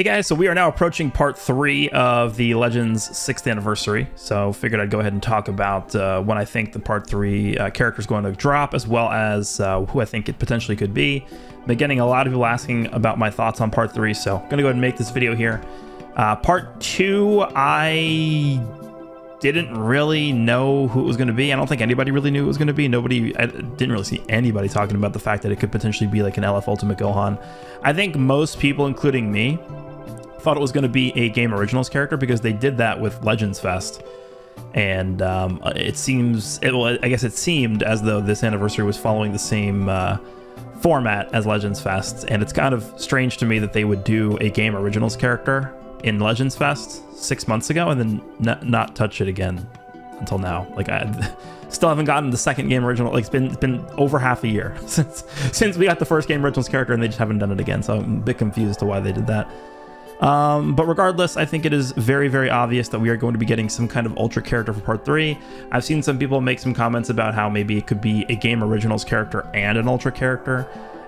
Hey guys, so we are now approaching part 3 of the Legends 6th anniversary. So figured I'd go ahead and talk about when I think the part 3 character is going to drop, as well as who I think it potentially could be. Been getting a lot of people asking about my thoughts on part 3, so I'm gonna go ahead and make this video here. Part 2, I didn't really know who it was going to be. I don't think anybody really knew it was going to be. I didn't really see anybody talking about the fact that it could potentially be like an LF Ultimate Gohan. I think most people, including me, thought it was going to be a Game Originals character because they did that with Legends Fest. And I guess it seemed as though this anniversary was following the same format as Legends Fest. And it's kind of strange to me that they would do a Game Originals character in Legends Fest 6 months ago and then not touch it again until now. Like, I still haven't gotten the second Game Original. Like, it's been over half a year since we got the first Game Originals character, and they just haven't done it again. So I'm a bit confused as to why they did that. But regardless, I think it is very, very obvious that we are going to be getting some kind of Ultra character for part 3. I've seen some people make some comments about how maybe it could be a Game Originals character and an Ultra character.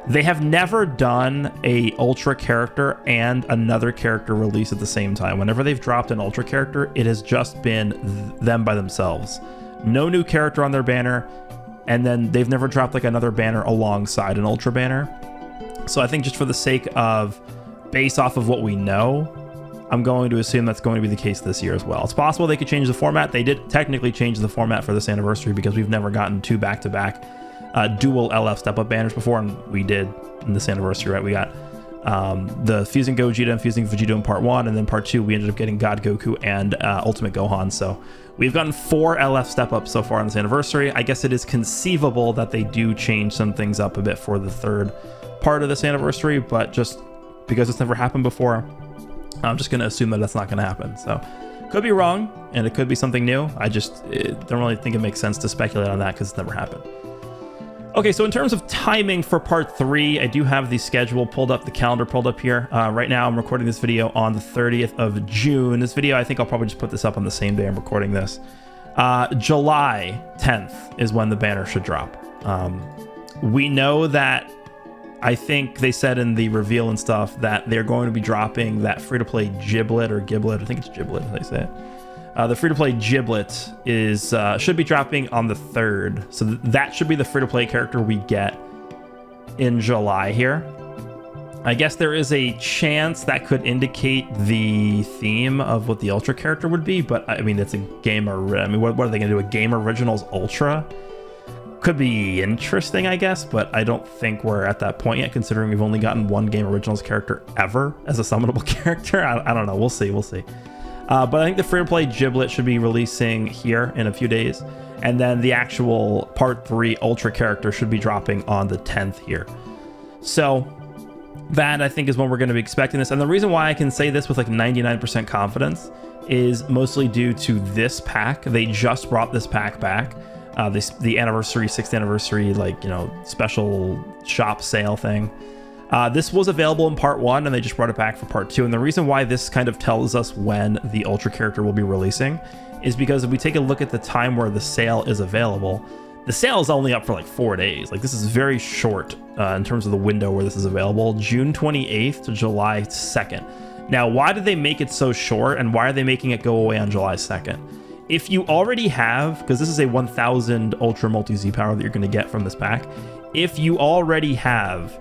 They have never done a Ultra character and another character release at the same time. Whenever they've dropped an Ultra character, it has just been them by themselves. No new character on their banner, and then they've never dropped like another banner alongside an Ultra banner. So I think just for the sake of, based off of what we know, I'm going to assume that's going to be the case this year as well. It's possible they could change the format. They did technically change the format for this anniversary because we've never gotten two back-to-back dual LF step-up banners before, and we did in this anniversary, right? We got the Fusing Gogeta and Fusing Vegito in part 1, and then part 2 we ended up getting God Goku and Ultimate Gohan. So we've gotten 4 LF step-ups so far on this anniversary. I guess it is conceivable that they do change some things up a bit for the third part of this anniversary, but just because it's never happened before, I'm just going to assume that that's not going to happen. So could be wrong, and it could be something new. I just don't really think it makes sense to speculate on that because it's never happened. Okay, so in terms of timing for part 3, I do have the schedule pulled up, the calendar pulled up here. Right now, I'm recording this video on the 30th of June. This video, I think I'll probably just put this up on the same day I'm recording this. July 10th is when the banner should drop. We know that, I think they said in the reveal and stuff, that they're going to be dropping that free-to-play Giblet or Giblet. I think it's Giblet, they say it. The free-to-play Giblet is should be dropping on the 3rd. So that should be the free-to-play character we get in July here. I guess there is a chance that could indicate the theme of what the Ultra character would be, but I mean, it's a game. I mean, what are they going to do? A Game Originals Ultra? Could be interesting, I guess, but I don't think we're at that point yet, considering we've only gotten one Game Originals character ever as a summonable character. I don't know. We'll see. We'll see. But I think the free-to-play Giblet should be releasing here in a few days. And then the actual Part 3 Ultra character should be dropping on the 10th here. So that, I think, is when we're going to be expecting this. And the reason why I can say this with like 99% confidence is mostly due to this pack. They just brought this pack back. The anniversary, 6th anniversary, like, you know, special shop sale thing. This was available in part 1, and they just brought it back for part 2. And the reason why this kind of tells us when the Ultra character will be releasing is because if we take a look at the time where the sale is available, the sale is only up for like 4 days. Like, this is very short in terms of the window where this is available. June 28th to July 2nd. Now, why did they make it so short, and why are they making it go away on July 2nd? If you already have, because this is a 1000 Ultra Multi-Z power that you're going to get from this pack, if you already have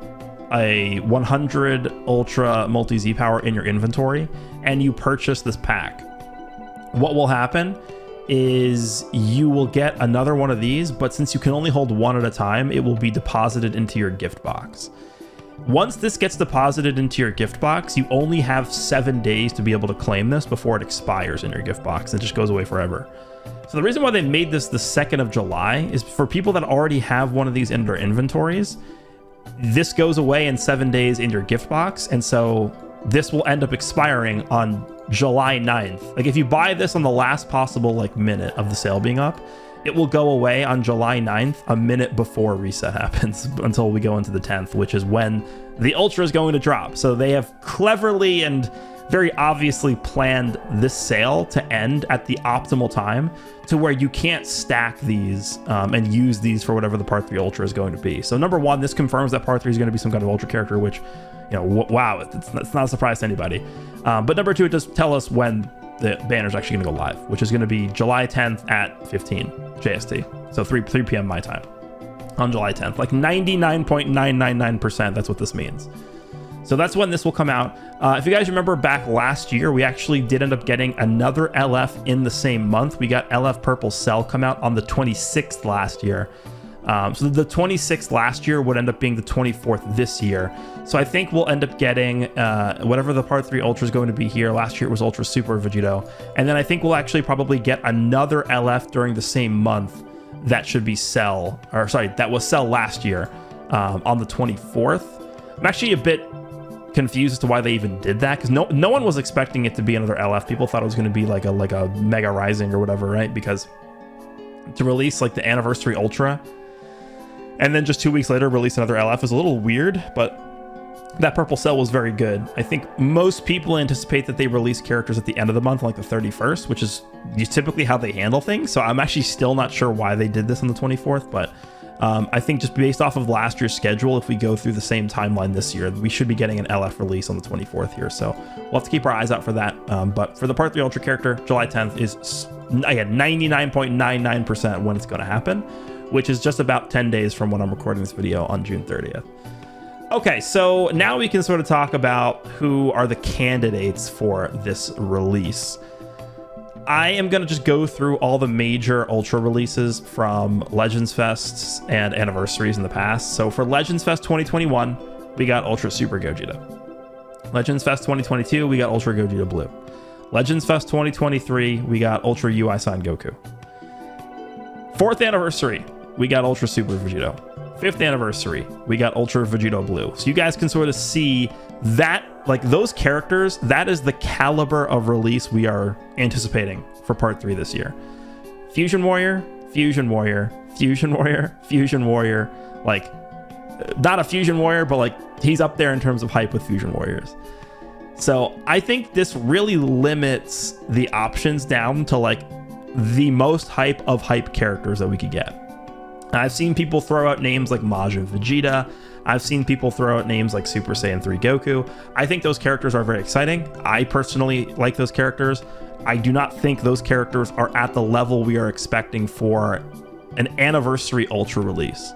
a 100 Ultra Multi-Z power in your inventory and you purchase this pack, what will happen is you will get another one of these, but since you can only hold one at a time, it will be deposited into your gift box. Once this gets deposited into your gift box, you only have 7 days to be able to claim this before it expires in your gift box. It just goes away forever. So the reason why they made this the 2nd of July is for people that already have one of these in their inventories. This goes away in 7 days in your gift box, and so this will end up expiring on July 9th. Like, if you buy this on the last possible like minute of the sale being up, it will go away on July 9th, a minute before reset happens, until we go into the 10th, which is when the Ultra is going to drop. So they have cleverly and very obviously planned this sale to end at the optimal time to where you can't stack these and use these for whatever the Part 3 Ultra is going to be. So number one, this confirms that Part 3 is going to be some kind of Ultra character, which, you know, wow, it's not a surprise to anybody. But number two, it does tell us when the banner is actually going to go live, which is going to be July 10th at 15 JST. So 3 p.m. my time on July 10th. Like 99.999%, that's what this means. So that's when this will come out. If you guys remember back last year, we actually did end up getting another LF in the same month. We got LF Purple Cell come out on the 26th last year. So the 26th last year would end up being the 24th this year. So I think we'll end up getting whatever the Part 3 Ultra is going to be here. Last year it was Ultra Super Vegito. And then I think we'll actually probably get another LF during the same month that should be Cell, or sorry, that was Cell last year on the 24th. I'm actually a bit confused as to why they even did that, because no one was expecting it to be another LF. People thought it was going to be like a Mega Rising or whatever, right? Because to release like the Anniversary Ultra and then just 2 weeks later release another LF is a little weird, but that Purple Cell was very good. I think most people anticipate that they release characters at the end of the month, like the 31st, which is typically how they handle things. So I'm actually still not sure why they did this on the 24th, but I think just based off of last year's schedule, if we go through the same timeline this year, we should be getting an LF release on the 24th here. So we'll have to keep our eyes out for that. But for the Part 3 Ultra character, July 10th is, again, 99.99% when it's going to happen, which is just about 10 days from when I'm recording this video on June 30th. Okay, so now we can sort of talk about who are the candidates for this release. I am going to just go through all the major Ultra releases from Legends Fests and Anniversaries in the past. So for Legends Fest 2021, we got Ultra Super Gogeta. Legends Fest 2022, we got Ultra Gogeta Blue. Legends Fest 2023, we got Ultra UI Sign Goku. 4th Anniversary, we got Ultra Super Vegito. 5th Anniversary, we got Ultra Vegito Blue. So you guys can sort of see that, like, those characters, that is the caliber of release we are anticipating for Part 3 this year. Fusion Warrior, Fusion Warrior, Fusion Warrior, Fusion Warrior. Like, not a Fusion Warrior, but like he's up there in terms of hype with Fusion Warriors. So I think this really limits the options down to like the most hype of hype characters that we could get. I've seen people throw out names like Majin Vegeta. I've seen people throw out names like Super Saiyan 3 Goku. I think those characters are very exciting. I personally like those characters. I do not think those characters are at the level we are expecting for an Anniversary Ultra release.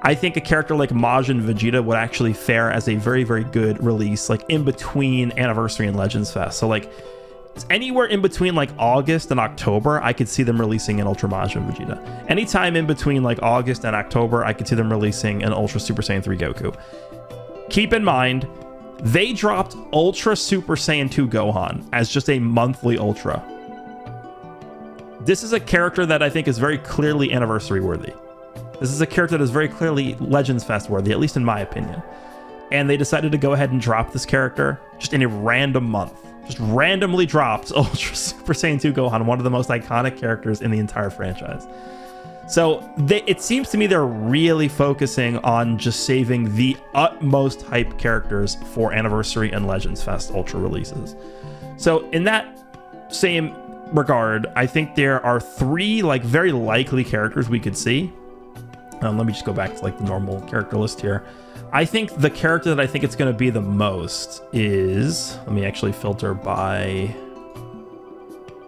I think a character like Majin Vegeta would actually fare as a very, very good release, like in between Anniversary and Legends Fest. So like anywhere in between like August and October, I could see them releasing an Ultra Majin Vegeta. Anytime in between like August and October, I could see them releasing an Ultra Super Saiyan 3 Goku. Keep in mind, they dropped Ultra Super Saiyan 2 Gohan as just a monthly Ultra. This is a character that I think is very clearly Anniversary worthy. This is a character that is very clearly Legends Fest worthy, at least in my opinion. And they decided to go ahead and drop this character just in a random month. Just randomly dropped Ultra Super Saiyan 2 Gohan, one of the most iconic characters in the entire franchise. So it seems to me they're really focusing on just saving the utmost hype characters for Anniversary and Legends Fest Ultra releases. So in that same regard, I think there are 3 like very likely characters we could see. Let me just go back to like the normal character list here. I think the character that I think it's going to be the most is, let me actually filter by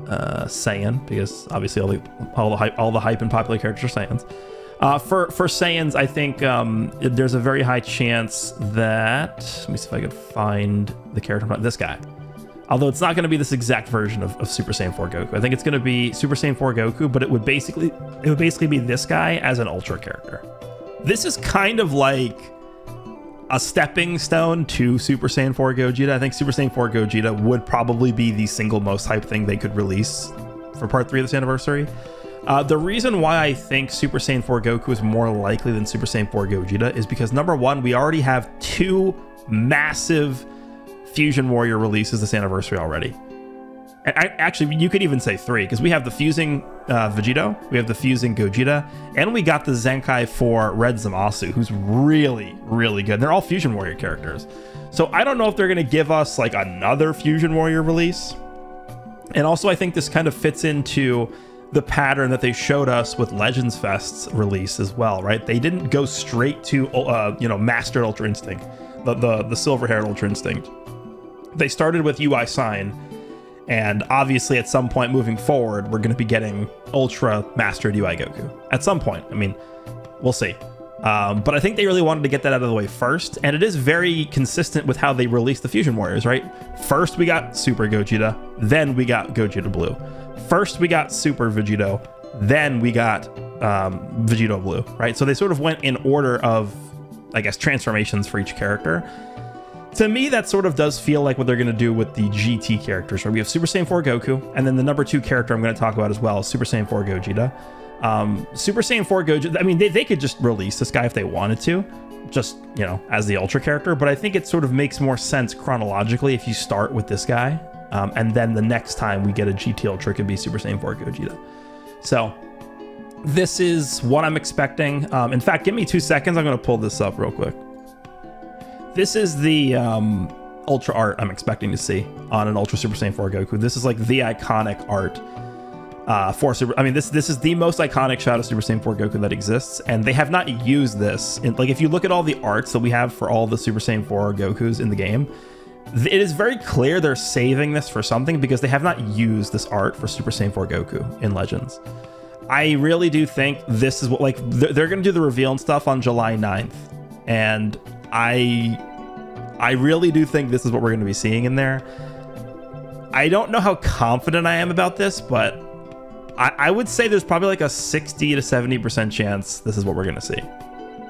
Saiyan, because obviously all the hype and popular characters are Saiyans. For Saiyans, I think there's a very high chance that, let me see if I could find the character, this guy. Although it's not going to be this exact version of Super Saiyan 4 Goku. I think it's going to be Super Saiyan 4 Goku, but it would basically be this guy as an Ultra character. This is kind of like a stepping stone to Super Saiyan 4 Gogeta. I think Super Saiyan 4 Gogeta would probably be the single most hype thing they could release for Part 3 of this Anniversary. The reason why I think Super Saiyan 4 Goku is more likely than Super Saiyan 4 Gogeta is because, number one, we already have 2 massive Fusion Warrior releases this Anniversary already. Actually, you could even say 3, because we have the fusing Vegito, we have the fusing Gogeta, and we got the Zenkai for Red Zamasu, who's really, really good. They're all Fusion Warrior characters. So I don't know if they're going to give us like another Fusion Warrior release. And also, I think this kind of fits into the pattern that they showed us with Legends Fest's release as well, right? They didn't go straight to, Mastered Ultra Instinct, the silver-haired Ultra Instinct. They started with UI Sign, and obviously at some point moving forward, we're going to be getting Ultra Mastered UI Goku. At some point. I mean, we'll see. But I think they really wanted to get that out of the way first, and it is very consistent with how they released the Fusion Warriors, right? First we got Super Gogeta, then we got Gogeta Blue. First we got Super Vegito, then we got Vegito Blue, right? So they sort of went in order of, I guess, transformations for each character. To me, that sort of does feel like what they're going to do with the GT characters, where we have Super Saiyan 4 Goku, and then the number 2 character I'm going to talk about as well is Super Saiyan 4 Gogeta. Super Saiyan 4 Gogeta, I mean, they could just release this guy if they wanted to, just, as the Ultra character, but I think it sort of makes more sense chronologically if you start with this guy, and then the next time we get a GT Ultra could be Super Saiyan 4 Gogeta. So, this is what I'm expecting. In fact, give me 2 seconds, I'm going to pull this up real quick. This is the Ultra art I'm expecting to see on an Ultra Super Saiyan 4 Goku. This is like the iconic art for Super. I mean, this is the most iconic shot of Super Saiyan 4 Goku that exists, and they have not used this. Like, if you look at all the arts that we have for all the Super Saiyan 4 Gokus in the game, it is very clear they're saving this for something, because they have not used this art for Super Saiyan 4 Goku in Legends. I really do think this is what, like, they're going to do the reveal and stuff on July 9th, and I really do think this is what we're going to be seeing in there. I don't know how confident I am about this, but I would say there's probably like a 60 to 70% chance this is what we're going to see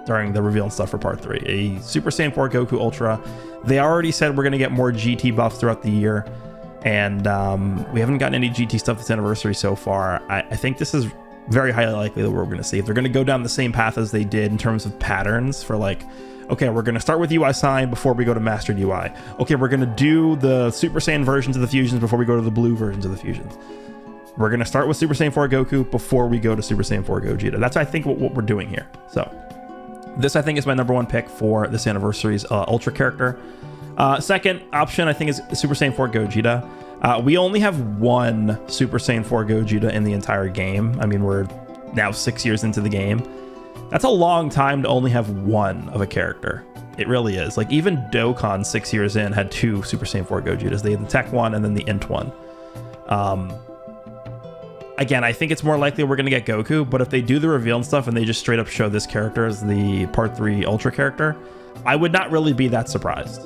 during the reveal and stuff for Part 3. A Super Saiyan 4 Goku Ultra. They already said we're going to get more GT buffs throughout the year, and we haven't gotten any GT stuff this anniversary so far. I think this is very highly likely that we're going to see. If they're going to go down the same path as they did in terms of patterns for, like, okay, we're going to start with UI Sign before we go to Mastered UI. Okay, we're going to do the Super Saiyan versions of the fusions before we go to the blue versions of the fusions. We're going to start with Super Saiyan 4 Goku before we go to Super Saiyan 4 Gogeta. That's, I think, what we're doing here. So this, I think, is my number 1 pick for this anniversary's Ultra character. Second option, I think, is Super Saiyan 4 Gogeta. We only have 1 Super Saiyan 4 Gogeta in the entire game. I mean, we're now 6 years into the game. That's a long time to only have 1 of a character. It really is. Like, even Dokkan 6 years in had 2 Super Saiyan 4 Gogetas. They had the Tech one and then the Int one. Again, I think it's more likely we're going to get Goku, but if they do the reveal and stuff and they just straight up show this character as the Part 3 Ultra character, I would not really be that surprised.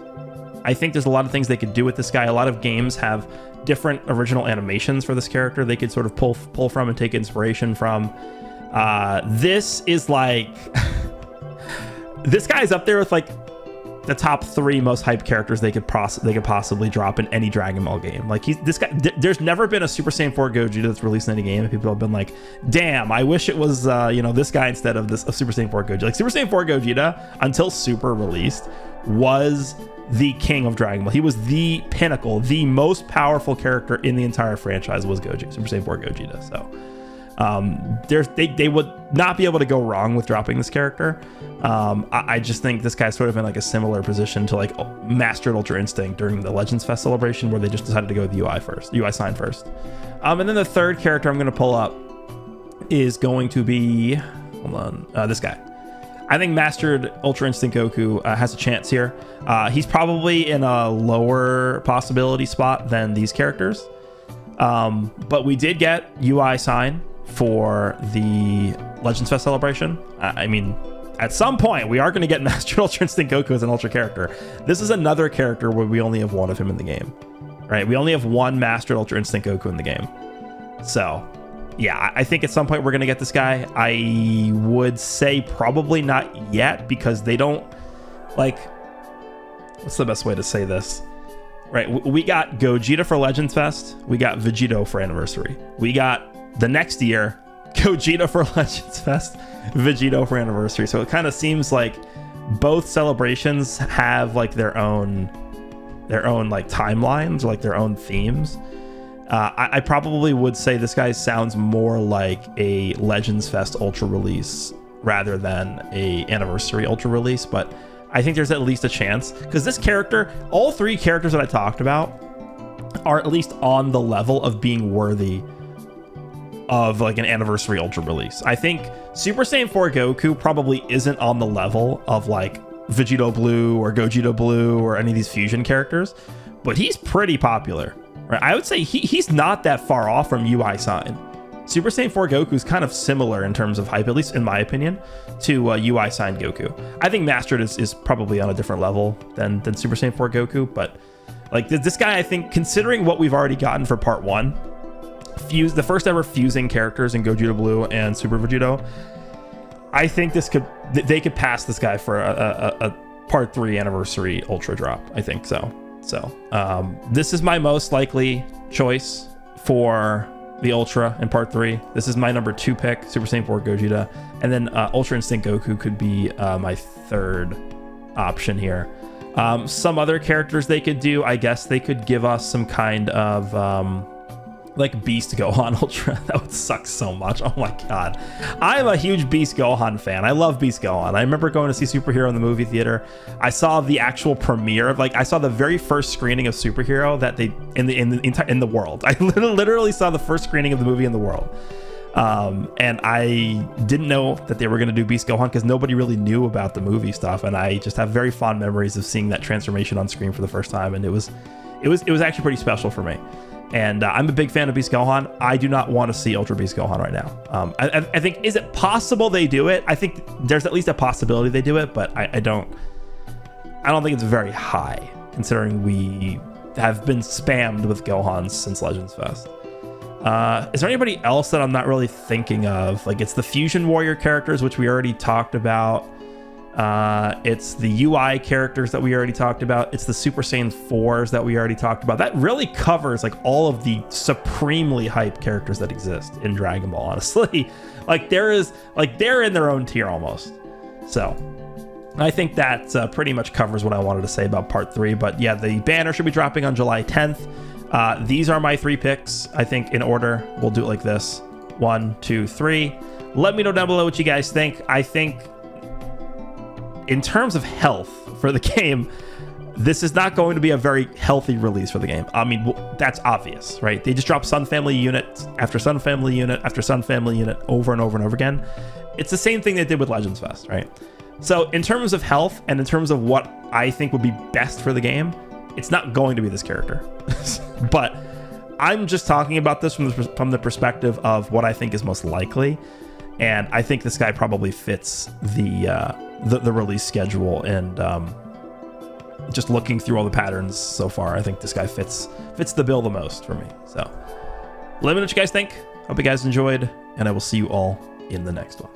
I think there's a lot of things they could do with this guy. A lot of games have different original animations for this character they could sort of pull from and take inspiration from. This is like this guy's up there with like the top 3 most hyped characters they could possibly drop in any Dragon Ball game. Like, this guy. There's never been a Super Saiyan 4 Gogeta that's released in any game, and people have been like, "Damn, I wish it was this guy instead of this Super Saiyan 4 Gogeta." Like, Super Saiyan 4 Gogeta, until Super released, was the king of Dragon Ball. He was the pinnacle, the most powerful character in the entire franchise was Gogeta, Super Saiyan 4 Gogeta. So they would not be able to go wrong with dropping this character. I just think this guy's sort of in like a similar position to like Mastered Ultra Instinct during the Legends Fest celebration, where they just decided to go with UI Sign first. And then the third character I'm going to pull up is going to be, hold on, this guy. I think Mastered Ultra Instinct Goku has a chance here. He's probably in a lower possibility spot than these characters. But we did get UI Sign for the Legends Fest celebration. I mean, at some point, we are going to get Mastered Ultra Instinct Goku as an Ultra character. This is another character where we only have 1 of him in the game, right? We only have 1 Mastered Ultra Instinct Goku in the game. So, yeah, I think at some point we're going to get this guy. I would say probably not yet, because they don't, like, what's the best way to say this? Right, we got Gogeta for Legends Fest. We got Vegito for Anniversary. We got the next year, Gogeta for Legends Fest, Vegito for Anniversary. So it kind of seems like both celebrations have like their own like timelines, or like their own themes. I probably would say this guy sounds more like a Legends Fest Ultra release rather than a Anniversary Ultra release, but I think there's at least a chance, because this character, all three characters that I talked about are at least on the level of being worthy of like an Anniversary Ultra release. I think Super Saiyan 4 Goku probably isn't on the level of like Vegito Blue or Gogeta Blue or any of these fusion characters, but he's pretty popular, right? I would say he's not that far off from UI Sign. Super Saiyan 4 Goku is kind of similar in terms of hype, at least in my opinion, to UI Sign Goku. I think Mastered is probably on a different level than Super Saiyan 4 Goku, but like this guy, I think, considering what we've already gotten for part 1, the first ever fusing characters in Gogeta Blue and Super Vegito, I think they could pass this guy for a part 3 Anniversary Ultra drop. I think so. So this is my most likely choice for the Ultra in part 3. This is my number 2 pick, Super Saiyan 4 Gogeta, and then Ultra Instinct Goku could be my 3rd option here. Some other characters they could do, I guess they could give us some kind of like Beast Gohan Ultra. That would suck so much. Oh my god, I'm a huge Beast Gohan fan. I love Beast Gohan. I remember going to see Superhero in the movie theater. I saw the actual premiere, like I saw the very first screening of Superhero that they in the world. I literally saw the first screening of the movie in the world, and I didn't know that they were going to do Beast Gohan because nobody really knew about the movie stuff, and I just have very fond memories of seeing that transformation on screen for the first time, and it was actually pretty special for me. And I'm a big fan of Beast Gohan. I do not want to see Ultra Beast Gohan right now. I think, is it possible they do it? I think there's at least a possibility they do it, but I don't think it's very high, considering we have been spammed with Gohans since Legends Fest. Is there anybody else that I'm not really thinking of? Like, it's the Fusion Warrior characters, which we already talked about. It's the UI characters that we already talked about. It's the Super Saiyan 4s that we already talked about. That really covers like all of the supremely hyped characters that exist in Dragon Ball, honestly. Like they're in their own tier almost. So I think that pretty much covers what I wanted to say about part 3. But yeah, the banner should be dropping on July 10th. These are my 3 picks, I think, in order. We'll do it like this: 1, 2, 3. Let me know down below what you guys think. I think in terms of health for the game, this is not going to be a very healthy release for the game. I mean, that's obvious, right? They just dropped Sun Family unit after Sun Family unit after Sun Family unit over and over and over again. It's the same thing they did with Legends Fest, right? So in terms of health and in terms of what I think would be best for the game, it's not going to be this character. But I'm just talking about this from the perspective of what I think is most likely. And I think this guy probably fits the release schedule, and just looking through all the patterns so far, I think this guy fits the bill the most for me. So let me know what you guys think. Hope you guys enjoyed, and I will see you all in the next one.